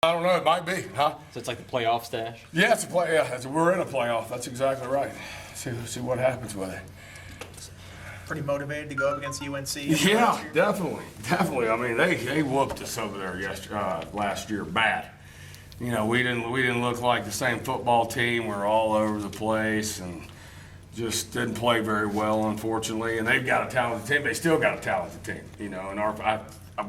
I don't know. It might be, huh? So it's like the playoff stash? Yeah, it's a play. Yeah, we're in a playoff. That's exactly right. See what happens with it. Pretty motivated to go up against UNC. Yeah, definitely. I mean, they whooped us over there last year bad. You know, we didn't look like the same football team. We're all over the place and just didn't play very well, unfortunately. And they've got a talented team. They still got a talented team. You know, and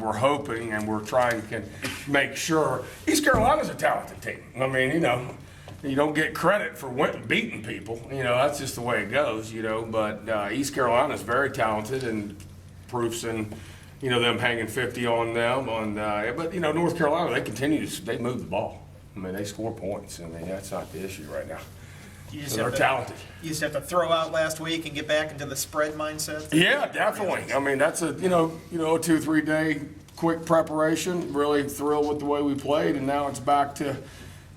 we're hoping and we're trying to make sure East Carolina's a talented team. I mean, you know, you don't get credit for beating people. You know, that's just the way it goes. You know, but East Carolina's very talented, and proofs in, you know, them hanging 50 on them. But you know, North Carolina, they move the ball. I mean, they score points. I mean, that's not the issue right now. So they're talented. You just have to throw out last week and get back into the spread mindset. Yeah, definitely. I mean, that's a 2-3 day quick preparation. Really thrilled with the way we played, and now it's back to,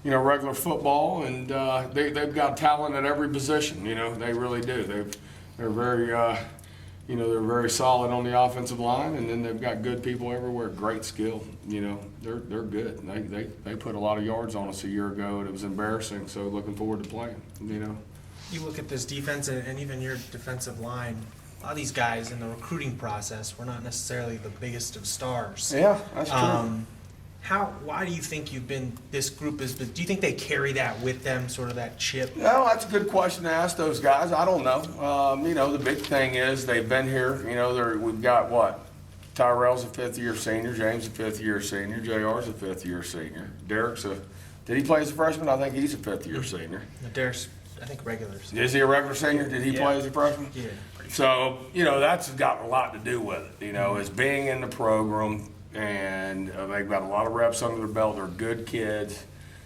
you know, regular football. And they've got talent at every position. You know, they really do. They're very they're very solid on the offensive line, and then they've got good people everywhere. Great skill. You know, they're good. They put a lot of yards on us a year ago, and it was embarrassing. So looking forward to playing. You know. You look at this defense and even your defensive line. A lot of these guys in the recruiting process were not necessarily the biggest of stars. Yeah, that's true. Why do you think this group is? Do you think they carry that with them, sort of that chip? No, that's a good question to ask those guys. I don't know. You know, the big thing is they've been here. You know, we've got what? Tyrell's a fifth-year senior. James a fifth-year senior. JR's a fifth-year senior. Derek's did he play as a freshman? I think he's a fifth-year senior. Derek's, I think, regular. Is he a regular senior? Did he play as a freshman? Yeah. So, you know, that's got a lot to do with it, you know, is being in the program, and they've got a lot of reps under their belt. They're good kids.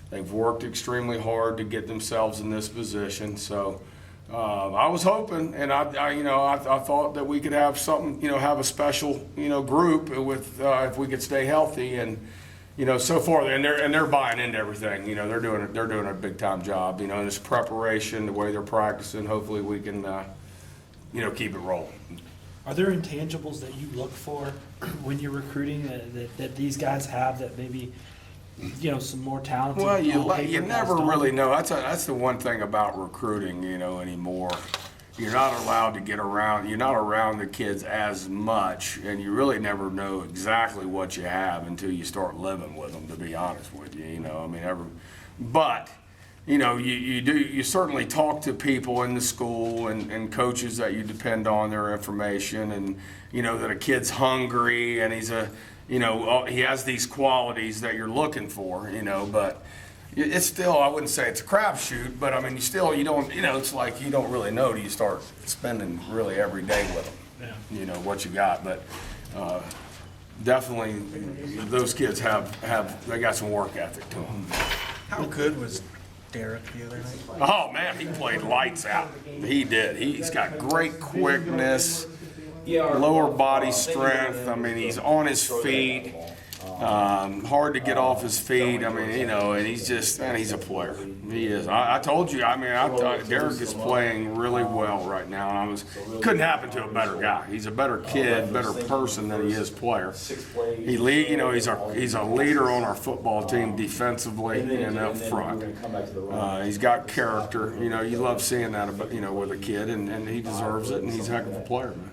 They've worked extremely hard to get themselves in this position. So I was hoping, and I thought that we could have something, you know, have a special, you know, group with if we could stay healthy. And you know, so far, they're buying into everything. You know, they're doing a big time job. You know, in this preparation, the way they're practicing. Hopefully, we can, you know, keep it rolling. Are there intangibles that you look for when you're recruiting that these guys have that maybe, you know, some more talented? Well, you never really know. That's the one thing about recruiting, you know, anymore. You're not allowed to get around. You're not around the kids as much, and you really never know exactly what you have until you start living with them. To be honest with you, you know, I mean, but you know, you certainly talk to people in the school and coaches that you depend on their information, and you know that a kid's hungry and he has these qualities that you're looking for, you know, but it's still, I wouldn't say it's a crapshoot, but I mean, you don't, you know, it's like you don't really know till you start spending really every day with them, yeah. You know, what you got, but definitely those kids they got some work ethic to them. How good was Derek the other night? Oh man, he played lights out. He did. He's got great quickness, lower body strength. I mean, he's on his feet. Hard to get off his feet. I mean, you know, and he's a player. He is. I told you. I mean, I thought Derek is playing really well right now. Couldn't happen to a better guy. He's a better kid, better person than he is player. You know, he's a leader on our football team defensively and up front. He's got character. You know, you love seeing that, you know, with a kid, and he deserves it. And he's a heck of a player, man.